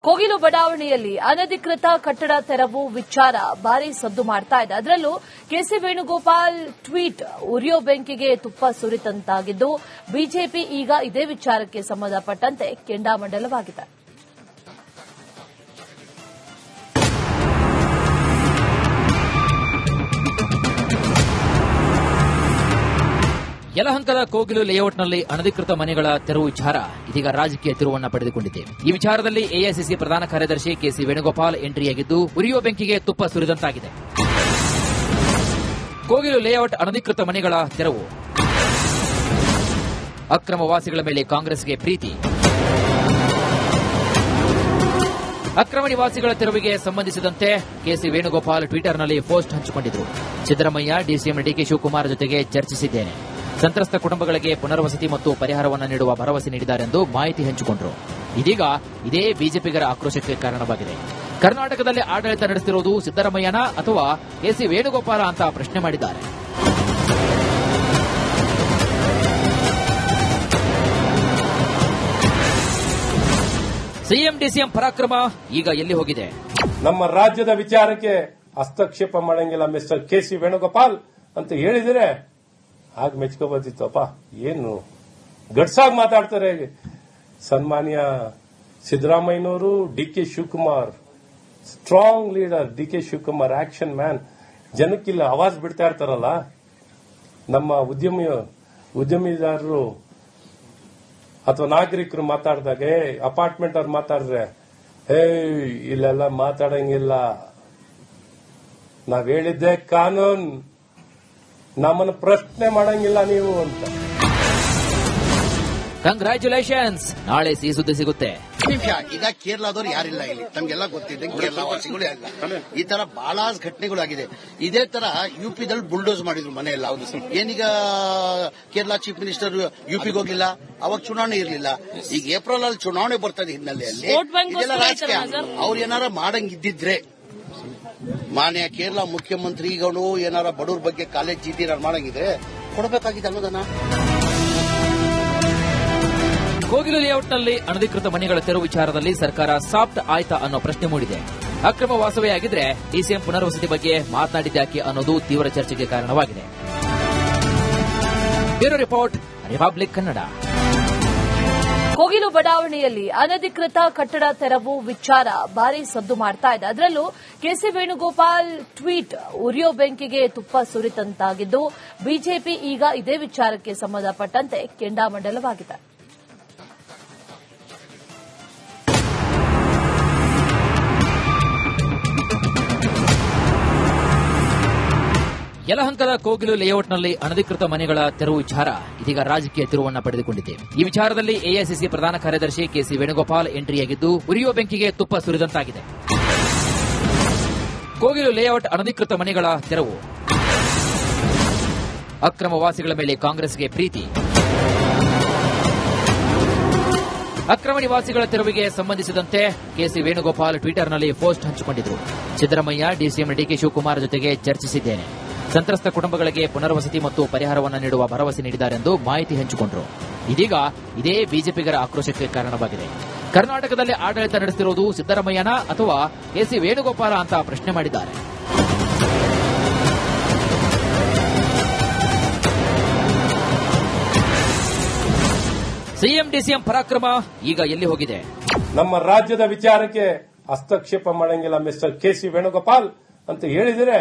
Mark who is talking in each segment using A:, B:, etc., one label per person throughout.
A: ಕೋಗಿಲು ಬಡಾವಣೆಯಲ್ಲಿ ಅನಧಿಕೃತ ಕಟ್ಟಡ ತೆರವು ವಿಚಾರ ಭಾರಿ ಸದ್ದು ಮಾಡ್ತಾ ಇದೆ. ಅದರಲ್ಲೂ ಕೆಸಿ ವೇಣುಗೋಪಾಲ್ ಟ್ವೀಟ್ ಉರಿಯೋ ಬೆಂಕಿಗೆ ತುಪ್ಪ ಸುರಿತಂತಾಗಿದ್ದು ಬಿಜೆಪಿ ಈಗ ಇದೇ ವಿಚಾರಕ್ಕೆ ಸಂಬಂಧಪಟ್ಟಂತೆ ಕೆಂಡಾಮಂಡಲವಾಗಿದೆ.
B: ಯಲಹಂಕದ ಕೋಗಿಲು ಲೇಔಟ್ನಲ್ಲಿ ಅನಧಿಕೃತ ಮನೆಗಳ ತೆರವು ವಿಚಾರ ಇದೀಗ ರಾಜಕೀಯ ತಿರುವನ್ನ ಪಡೆದುಕೊಂಡಿದೆ. ಈ ವಿಚಾರದಲ್ಲಿ ಎಐಸಿಸಿ ಪ್ರಧಾನ ಕಾರ್ಯದರ್ಶಿ ಕೆಸಿ ವೇಣುಗೋಪಾಲ್ ಎಂಟ್ರಿಯಾಗಿದ್ದು ಉರಿಯೋ ಬೆಂಕಿಗೆ ತುಪ್ಪ ಸುರಿದಂತಾಗಿದೆ. ಕೋಗಿಲು ಲೇಔಟ್ ಅನಧಿಕೃತ ಮನೆಗಳ ತೆರವು, ಅಕ್ರಮ ವಾಸಿಗಳ ಮೇಲೆ ಕಾಂಗ್ರೆಸ್ಗೆ ಪ್ರೀತಿ, ಅಕ್ರಮ ನಿವಾಸಿಗಳ ತೆರವಿಗೆ ಸಂಬಂಧಿಸಿದಂತೆ ಕೆಸಿ ವೇಣುಗೋಪಾಲ್ ಟ್ವಿಟರ್ನಲ್ಲಿ ಪೋಸ್ಟ್ ಹಂಚಿಕೊಂಡಿದ್ರು. ಸಿದ್ದರಾಮಯ್ಯ, ಡಿಸಿಎಂ ಡಿಕೆ ಶಿವಕುಮಾರ್ ಜೊತೆಗೆ ಚರ್ಚಿಸಿದ್ದೇನೆ. ಸಂತ್ರಸ್ತ ಕುಟುಂಬಗಳಿಗೆ ಪುನರ್ವಸತಿ ಮತ್ತು ಪರಿಹಾರವನ್ನು ನೀಡುವ ಭರವಸೆ ನೀಡಿದ್ದಾರೆಂದು ಮಾಹಿತಿ ಹಂಚಿಕೊಂಡರು. ಇದೀಗ ಇದೇ ಬಿಜೆಪಿಗರ ಆಕ್ರೋಶಕ್ಕೆ ಕಾರಣವಾಗಿದೆ. ಕರ್ನಾಟಕದಲ್ಲಿ ಆಡಳಿತ ನಡೆಸುತ್ತಿರುವುದು ಸಿದ್ದರಾಮಯ್ಯನ ಅಥವಾ ಕೆಸಿ ವೇಣುಗೋಪಾಲ ಅಂತ ಪ್ರಶ್ನೆ ಮಾಡಿದ್ದಾರೆ. ಸಿಎಂ ಡಿಸಿಎಂ ಪರಾಕ್ರಮ ಈಗ ಎಲ್ಲಿ ಹೋಗಿದೆ?
C: ನಮ್ಮ ರಾಜ್ಯದ ವಿಚಾರಕ್ಕೆ ಹಸ್ತಕ್ಷೇಪ ಮಾಡಂಗಿಲ್ಲ ಮಿಸ್ಟರ್ ಕೆಸಿ ವೇಣುಗೋಪಾಲ್ ಅಂತ ಹೇಳಿದ್ರೆ ಆಗ ಮೆಚ್ಕೋಬೋದಿತ್ತಪ್ಪ. ಏನು ಗಡ್ಸಾಗಿ ಮಾತಾಡ್ತಾರೆ ಸನ್ಮಾನ್ಯ ಸಿದ್ದರಾಮಯ್ಯನವರು. DK Shivakumar strong leader, DK Shivakumar action man. ಜನಕ್ಕಿಲ್ಲ ಆವಾಜ್ ಬಿಡ್ತಾ ಇರ್ತಾರಲ್ಲ. ನಮ್ಮ ಉದ್ಯಮಿದಾರರು ಅಥವಾ ನಾಗರಿಕರು ಮಾತಾಡಿದಾಗ ಅಪಾರ್ಟ್ಮೆಂಟ್ ಅವ್ರು ಮಾತಾಡಿದ್ರೆ ಇಲ್ಲೆಲ್ಲ ಮಾತಾಡಂಗಿಲ್ಲ, ನಾವ್ ಹೇಳಿದ್ದೆ ಕಾನೂನ್, ನಮ್ಮನ್ನು ಪ್ರಶ್ನೆ ಮಾಡಂಗಿಲ್ಲ ನೀವು ಅಂತ.
B: ಕಂಗ್ರ್ಯಾಚುಲೇಷನ್ಸ್, ನಾಳೆ ಸಿಹಿ ಸುದ್ದಿ ಸಿಗುತ್ತೆ.
D: ಈಗ ಕೇರಳದವ್ರು ಯಾರಿಲ್ಲ ಇಲ್ಲಿ, ತಮ್ಗೆಲ್ಲ ಗೊತ್ತಿದೆ. ಕೇರಳ ವಾಸಿಗಳೇ ಅಲ್ಲ. ಈ ತರ ಬಹಳ ಘಟನೆಗಳಾಗಿದೆ. ಇದೇ ತರ ಯುಪಿದಲ್ಲಿ ಬುಲ್ಡೋಸ್ ಮಾಡಿದ್ರು ಮನೆ ಎಲ್ಲ. ಏನೀಗ ಕೇರಳ ಚೀಫ್ ಮಿನಿಸ್ಟರ್ ಯುಪಿಗೆ ಹೋಗಿಲ್ಲ, ಅವಾಗ ಚುನಾವಣೆ ಇರಲಿಲ್ಲ. ಈಗ ಏಪ್ರಿಲ್ ಅಲ್ಲಿ ಚುನಾವಣೆ ಬರ್ತದೆ ಹಿನ್ನೆಲೆಯಲ್ಲಿ ಇದೆಲ್ಲ ರಾಜಕೀಯ. ಅವ್ರು ಏನಾರ ಮಾಡಂಗಿದ್ದಿದ್ರೆ ಮಾನ್ಯ ಕೇರಳ ಮುಖ್ಯಮಂತ್ರಿಗಳು ಏನಾರ ಬಡವ್ರ ಬಗ್ಗೆ ಕಾಲೇಜ್ ಚೀಟಿ ಮಾಡಂಗಿದ್ರೆ ಕೊಡಬೇಕಾಗಿದೆ ಅನ್ನೋದನ್ನ.
B: ಕೋಗಿಲು ಲೇಔಟ್ನಲ್ಲಿ ಅನಧಿಕೃತ ಮನೆಗಳ ತೆರವು ವಿಚಾರದಲ್ಲಿ ಸರ್ಕಾರ ಸಾಫ್ಟ್ ಆಯ್ತಾ ಅನ್ನೋ ಪ್ರಶ್ನೆ ಮೂಡಿದೆ. ಅಕ್ರಮ ವಾಸವೇ ಆಗಿದ್ರೆ ಡಿಸಿಎಂ ಪುನರ್ವಸತಿ ಬಗ್ಗೆ ಮಾತನಾಡಿದ್ಯಾಕೆ ಅನ್ನೋದು ತೀವ್ರ ಚರ್ಚೆಗೆ ಕಾರಣವಾಗಿದೆ. Bureau report, republic Kannada.
A: Kogilu ಬಡಾವಣೆಯಲ್ಲಿ ಅನಧಿಕೃತ ಕಟ್ಟಡ ತೆರವು ವಿಚಾರ ಭಾರಿ ಸದ್ದು ಮಾಡ್ತಾ ಇದೆ. ಅದರಲ್ಲೂ ಕೆಸಿ ವೇಣುಗೋಪಾಲ್ ಟ್ವೀಟ್ ಉರಿಯೋ ಬೆಂಕಿಗೆ ತುಪ್ಪ ಸುರಿತಂತಾಗಿದ್ದು ಬಿಜೆಪಿ ಈಗ ಇದೇ ವಿಚಾರಕ್ಕೆ ಸಂಬಂಧಪಟ್ಟಂತೆ ಕೆಂಡಾಮಂಡಲವಾಗಿದೆ.
B: ಯಲಹಂಕದ ಕೋಗಿಲು ಲೇಔಟ್ನಲ್ಲಿ ಅನಧಿಕೃತ ಮನೆಗಳ ತೆರವು ವಿಚಾರ ಇದೀಗ ರಾಜಕೀಯ ತಿರುವನ್ನ ಪಡೆದುಕೊಂಡಿದೆ. ಈ ವಿಚಾರದಲ್ಲಿ ಎಐಸಿಸಿ ಪ್ರಧಾನ ಕಾರ್ಯದರ್ಶಿ ಕೆಸಿ ವೇಣುಗೋಪಾಲ್ ಎಂಟ್ರಿಯಾಗಿದ್ದು ಉರಿಯೋ ಬೆಂಕಿಗೆ ತುಪ್ಪ ಸುರಿದಂತಾಗಿದೆ. ಕೋಗಿಲು ಲೇಔಟ್ ಅನಧಿಕೃತ ಮನೆಗಳ ತೆರವು, ಅಕ್ರಮ ವಾಸಿಗಳ ಮೇಲೆ ಕಾಂಗ್ರೆಸ್ಗೆ ಪ್ರೀತಿ, ಅಕ್ರಮ ನಿವಾಸಿಗಳ ತೆರವಿಗೆ ಸಂಬಂಧಿಸಿದಂತೆ ಕೆಸಿ ವೇಣುಗೋಪಾಲ್ ಟ್ವಿಟರ್ನಲ್ಲಿ ಪೋಸ್ಟ್ ಹಂಚಿಕೊಂಡಿದ್ರು. ಸಿದ್ದರಾಮಯ್ಯ, ಡಿಸಿಎಂ ಡಿಕೆ ಶಿವಕುಮಾರ್ ಜೊತೆಗೆ ಚರ್ಚಿಸಿದ್ದೇನೆ. ಸಂತ್ರಸ್ತ ಕುಟುಂಬಗಳಿಗೆ ಪುನರ್ವಸತಿ ಮತ್ತು ಪರಿಹಾರವನ್ನು ನೀಡುವ ಭರವಸೆ ನೀಡಿದ್ದಾರೆಂದು ಮಾಹಿತಿ ಹಂಚಿಕೊಂಡರು. ಇದೀಗ ಇದೇ ಬಿಜೆಪಿಗರ ಆಕ್ರೋಶಕ್ಕೆ ಕಾರಣವಾಗಿದೆ. ಕರ್ನಾಟಕದಲ್ಲಿ ಆಡಳಿತ ನಡೆಸುತ್ತಿರುವುದು ಸಿದ್ದರಾಮಯ್ಯನ ಅಥವಾ ಕೆಸಿ ವೇಣುಗೋಪಾಲ ಅಂತ ಪ್ರಶ್ನೆ ಮಾಡಿದ್ದಾರೆ. ಸಿಎಂ ಡಿಸಿಎಂ ಪರಾಕ್ರಮ ಈಗ ಎಲ್ಲಿ ಹೋಗಿದೆ?
C: ನಮ್ಮ ರಾಜ್ಯದ ವಿಚಾರಕ್ಕೆ ಹಸ್ತಕ್ಷೇಪ ಮಾಡಂಗಿಲ್ಲ ಮಿಸ್ಟರ್ ಕೆಸಿ ವೇಣುಗೋಪಾಲ್ ಅಂತ ಹೇಳಿದ್ರೆ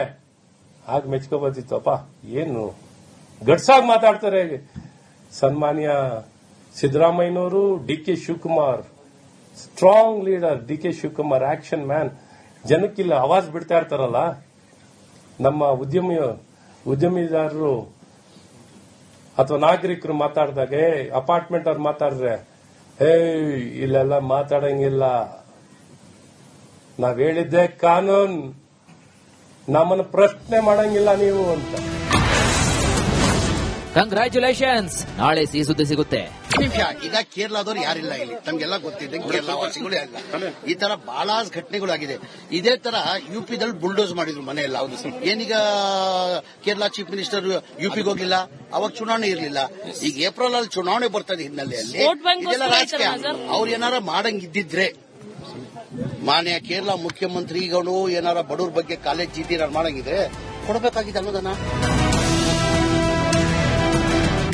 C: ಆಗ ಮೆಚ್ಕೋಬೋದಿತ್ತಪ್ಪ. ಏನು ಗಡ್ಸಾಗಿ ಮಾತಾಡ್ತಾರೆ ಸನ್ಮಾನ್ಯ ಸಿದ್ದರಾಮಯ್ಯನವರು. DK Shivakumar strong leader, DK Shivakumar action man. ಜನಕ್ಕಿಲ್ಲ ಆವಾಜ್ ಬಿಡ್ತಾ ಇರ್ತಾರಲ್ಲ. ನಮ್ಮ ಉದ್ಯಮಿದಾರರು ಅಥವಾ ನಾಗರಿಕರು ಮಾತಾಡಿದಾಗ ಅಪಾರ್ಟ್ಮೆಂಟ್ ಅವ್ರು ಮಾತಾಡಿದ್ರೆ ಇಲ್ಲೆಲ್ಲ ಮಾತಾಡಂಗಿಲ್ಲ, ನಾವ್ ಹೇಳಿದ್ದೆ ಕಾನೂನ್, ನಮ್ಮನ್ನು ಪ್ರಶ್ನೆ ಮಾಡಂಗಿಲ್ಲ ನೀವು ಅಂತ.
B: ಕಂಗ್ರ್ಯಾಚುಲೇಷನ್ಸ್, ನಾಳೆ ಸಿಹಿ ಸುದ್ದಿ ಸಿಗುತ್ತೆ.
D: ಈಗ ಕೇರಳದವ್ರು ಯಾರಿಲ್ಲ ಇಲ್ಲಿ, ತಮ್ಗೆಲ್ಲ ಗೊತ್ತಿದೆ. ಕೇರಳ ವಾಸಿಗಳೇ ಅಲ್ಲ. ಈ ತರ ಬಹಳ ಘಟನೆಗಳಾಗಿದೆ. ಇದೇ ತರ ಯುಪಿದಲ್ಲಿ ಬುಲ್ಡೋಸ್ ಮಾಡಿದ್ರು ಮನೆ ಎಲ್ಲ. ಏನೀಗ ಕೇರಳ ಚೀಫ್ ಮಿನಿಸ್ಟರ್ ಯುಪಿಗೆ ಹೋಗಿಲ್ಲ, ಅವಾಗ ಚುನಾವಣೆ ಇರಲಿಲ್ಲ. ಈಗ ಏಪ್ರಿಲ್ ಅಲ್ಲಿ ಚುನಾವಣೆ ಬರ್ತದೆ ಹಿನ್ನೆಲೆಯಲ್ಲಿ ಇದೆಲ್ಲ ರಾಜಕೀಯ. ಅವ್ರು ಏನಾರ ಮಾಡಂಗಿದ್ದಿದ್ರೆ ಮಾನ್ಯ ಕೇರಳ ಮುಖ್ಯಮಂತ್ರಿಗಳು ಏನಾರ ಬಡವ್ರ ಬಗ್ಗೆ ಕಾಲೇಜ್ ಚೀಟಿ ಮಾಡಂಗಿದ್ರೆ ಕೊಡಬೇಕಾಗಿದೆ ಅನ್ನೋದನ್ನ.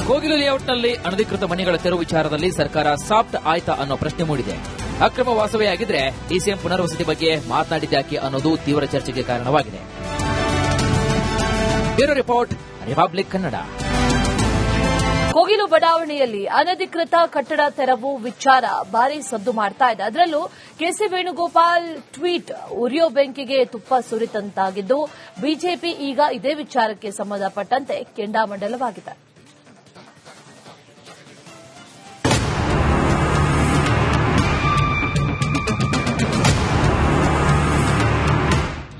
B: ಕೋಗಿಲು ಲೇಔಟ್ನಲ್ಲಿ ಅನಧಿಕೃತ ಮನೆಗಳ ತೆರವು ವಿಚಾರದಲ್ಲಿ ಸರ್ಕಾರ ಸಾಫ್ಟ್ ಆಯ್ತಾ ಅನ್ನೋ ಪ್ರಶ್ನೆ ಮೂಡಿದೆ. ಅಕ್ರಮ ವಾಸವೇ ಆಗಿದ್ರೆ ಡಿಸಿಎಂ ಪುನರ್ವಸತಿ ಬಗ್ಗೆ ಮಾತನಾಡಿದ್ದಾಕೆ ಅನ್ನೋದು ತೀವ್ರ ಚರ್ಚೆಗೆ ಕಾರಣವಾಗಿದೆ. Bureau report, republic Kannada.
A: Kogilu ಬಡಾವಣೆಯಲ್ಲಿ ಅನಧಿಕೃತ ಕಟ್ಟಡ ತೆರವು ವಿಚಾರ ಭಾರಿ ಸದ್ದು ಮಾಡ್ತಾ ಇದೆ. ಅದರಲ್ಲೂ ಕೆಸಿ ವೇಣುಗೋಪಾಲ್ ಟ್ವೀಟ್ ಉರಿಯೋ ಬೆಂಕಿಗೆ ತುಪ್ಪ ಸುರಿತಂತಾಗಿದ್ದು, ಬಿಜೆಪಿ ಈಗ ಇದೇ ವಿಚಾರಕ್ಕೆ ಸಂಬಂಧಪಟ್ಟಂತೆ ಕೆಂಡಾಮಂಡಲವಾಗಿದೆ.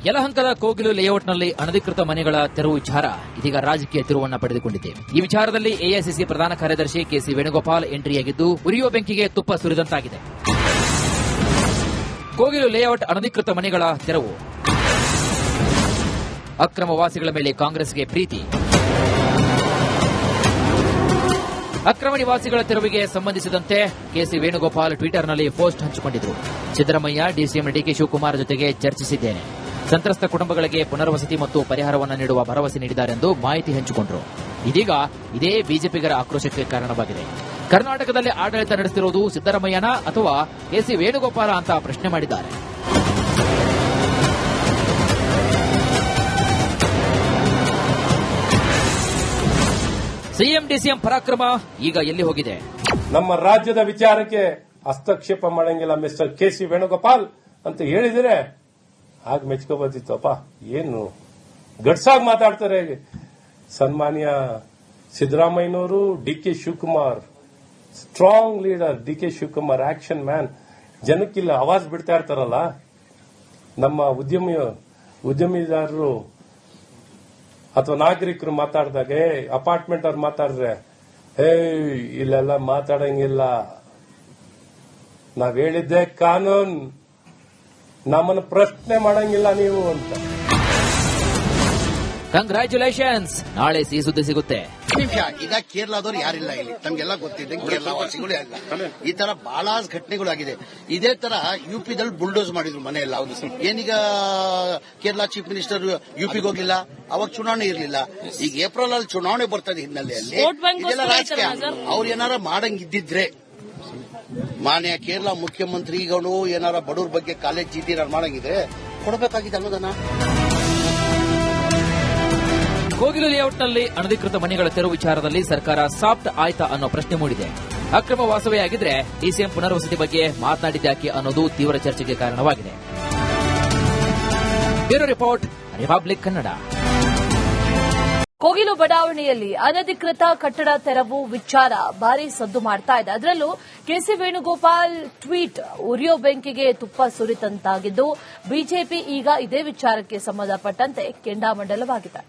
B: ಯಲಹಂಕದ ಕೋಗಿಲು ಲೇಔಟ್ನಲ್ಲಿ ಅನಧಿಕೃತ ಮನೆಗಳ ತೆರವು ವಿಚಾರ ಇದೀಗ ರಾಜಕೀಯ ತಿರುವನ್ನ ಪಡೆದುಕೊಂಡಿದೆ. ಈ ವಿಚಾರದಲ್ಲಿ ಎಐಸಿಸಿ ಪ್ರಧಾನ ಕಾರ್ಯದರ್ಶಿ ಕೆಸಿ ವೇಣುಗೋಪಾಲ್ ಎಂಟ್ರಿಯಾಗಿದ್ದು, ಉರಿಯುವ ಬೆಂಕಿಗೆ ತುಪ್ಪ ಸುರಿದಂತಾಗಿದೆ. ಕೋಗಿಲು ಲೇಔಟ್ ಅನಧಿಕೃತ ಮನೆಗಳ ತೆರವು, ಅಕ್ರಮ ವಾಸಿಗಳ ಮೇಲೆ ಕಾಂಗ್ರೆಸ್ಗೆ ಪ್ರೀತಿ. ಅಕ್ರಮ ನಿವಾಸಿಗಳ ತೆರವಿಗೆ ಸಂಬಂಧಿಸಿದಂತೆ ಕೆಸಿ ವೇಣುಗೋಪಾಲ್ ಟ್ವಿಟರ್ನಲ್ಲಿ ಪೋಸ್ಟ್ ಹಂಚಿಕೊಂಡಿದ್ದರು. ಸಿದ್ದರಾಮಯ್ಯ, ಡಿಸಿಎಂ ಡಿಕೆ ಶಿವಕುಮಾರ್ ಜೊತೆಗೆ ಚರ್ಚಿಸಿದ್ದೇನೆ. ಸಂತ್ರಸ್ತ ಕುಟುಂಬಗಳಿಗೆ ಪುನರ್ವಸತಿ ಮತ್ತು ಪರಿಹಾರವನ್ನು ನೀಡುವ ಭರವಸೆ ನೀಡಿದ್ದಾರೆಂದು ಮಾಹಿತಿ ಹಂಚಿಕೊಂಡರು. ಇದೀಗ ಇದೇ ಬಿಜೆಪಿಗರ ಆಕ್ರೋಶಕ್ಕೆ ಕಾರಣವಾಗಿದೆ. ಕರ್ನಾಟಕದಲ್ಲಿ ಆಡಳಿತ ನಡೆಸುತ್ತಿರುವುದು ಸಿದ್ದರಾಮಯ್ಯನ ಅಥವಾ ಕೆಸಿ ವೇಣುಗೋಪಾಲ ಅಂತ ಪ್ರಶ್ನೆ ಮಾಡಿದ್ದಾರೆ. ಸಿಎಂ ಡಿಸಿಎಂ ಪರಾಕ್ರಮ ಈಗ ಎಲ್ಲಿ ಹೋಗಿದೆ?
C: ನಮ್ಮ ರಾಜ್ಯದ ವಿಚಾರಕ್ಕೆ ಹಸ್ತಕ್ಷೇಪ ಮಾಡಂಗಿಲ್ಲ ಮಿಸ್ಟರ್ ಕೆಸಿ ವೇಣುಗೋಪಾಲ್ ಅಂತ ಹೇಳಿದರೆ ಆಗ ಮೆಚ್ಕೋಬೋದಿತ್ತಪ್ಪ. ಏನು ಗಡ್ಸಾಗಿ ಮಾತಾಡ್ತಾರೆ ಸನ್ಮಾನ್ಯ ಸಿದ್ದರಾಮಯ್ಯನವರು. DK Shivakumar strong leader, DK Shivakumar action man. ಜನಕ್ಕಿಲ್ಲ ಆವಾಜ್ ಬಿಡ್ತಾ ಇರ್ತಾರಲ್ಲ, ನಮ್ಮ ಉದ್ಯಮಿದಾರರು ಅಥವಾ ನಾಗರಿಕರು ಮಾತಾಡಿದಾಗ, ಅಪಾರ್ಟ್ಮೆಂಟ್ ಅವ್ರು ಮಾತಾಡಿದ್ರೆ ಇಲ್ಲೆಲ್ಲ ಮಾತಾಡಂಗಿಲ್ಲ, ನಾವ್ ಹೇಳಿದ್ದೆ ಕಾನೂನ್, ನಮ್ಮನ್ನು ಪ್ರಶ್ನೆ ಮಾಡಂಗಿಲ್ಲ ನೀವು ಅಂತ.
B: ಕಂಗ್ರ್ಯಾಚುಲೇಷನ್ಸ್, ನಾಳೆ ಸಿಹಿ ಸುದ್ದಿ ಸಿಗುತ್ತೆ.
D: ನಿಮಿಷ, ಈಗ ಕೇರಳದವ್ರು ಯಾರಿಲ್ಲ ಇಲ್ಲಿ, ತಮ್ಗೆಲ್ಲ ಗೊತ್ತಿದೆ, ಕೇರಳ ವಾಸಿಗಳೇ ಅಲ್ಲ. ಈ ತರ ಬಹಳ ಘಟನೆಗಳಾಗಿದೆ. ಇದೇ ತರ ಯುಪಿದಲ್ಲಿ ಬುಲ್ಡೋಸ್ ಮಾಡಿದ್ರು ಮನೆಯಲ್ಲ. ಏನೀಗ ಕೇರಳ ಚೀಫ್ ಮಿನಿಸ್ಟರ್ ಯುಪಿಗೆ ಹೋಗಿಲ್ಲ, ಅವಾಗ ಚುನಾವಣೆ ಇರಲಿಲ್ಲ. ಈಗ ಏಪ್ರಿಲ್ ಅಲ್ಲಿ ಚುನಾವಣೆ ಬರ್ತದೆ ಹಿನ್ನೆಲೆಯಲ್ಲಿ ಇದೆಲ್ಲ ರಾಜಕೀಯ. ಅವ್ರು ಏನಾರ ಮಾಡಂಗಿದ್ದಿದ್ರೆ, ಮಾನ್ಯ ಕೇರಳ ಮುಖ್ಯಮಂತ್ರಿಗಳು ಏನಾರ ಬಡವ್ರ ಬಗ್ಗೆ ಕಾಲೇಜ್ ಚೀಟಿ ಮಾಡಂಗಿದ್ರೆ ಕೊಡಬೇಕಾಗಿದೆ ಅನ್ನೋದನ್ನ.
B: ಕೋಗಿಲು ಲೇಔಟ್ನಲ್ಲಿ ಅನಧಿಕೃತ ಮನೆಗಳ ತೆರವು ವಿಚಾರದಲ್ಲಿ ಸರ್ಕಾರ ಸಾಫ್ಟ್ ಆಯ್ತಾ ಅನ್ನೋ ಪ್ರಶ್ನೆ ಮೂಡಿದೆ. ಅಕ್ರಮ ವಾಸವೇ ಆಗಿದ್ರೆ ಡಿಸಿಎಂ ಪುನರ್ವಸತಿ ಬಗ್ಗೆ ಮಾತನಾಡಿದ್ದಾಕೆ ಅನ್ನೋದು ತೀವ್ರ ಚರ್ಚೆಗೆ ಕಾರಣವಾಗಿದೆ. Bureau report, republic Kannada.
A: Kogilu ಬಡಾವಣೆಯಲ್ಲಿ ಅನಧಿಕೃತ ಕಟ್ಟಡ ತೆರವು ವಿಚಾರ ಭಾರಿ ಸದ್ದು ಮಾಡ್ತಾ ಇದೆ. ಅದರಲ್ಲೂ ಕೆಸಿ ವೇಣುಗೋಪಾಲ್ ಟ್ವೀಟ್ ಉರಿಯೋ ಬೆಂಕಿಗೆ ತುಪ್ಪ ಸುರಿತಂತಾಗಿದ್ದು, ಬಿಜೆಪಿ ಈಗ ಇದೇ ವಿಚಾರಕ್ಕೆ ಸಂಬಂಧಪಟ್ಟಂತೆ ಕೆಂಡಾಮಂಡಲವಾಗಿದೆ.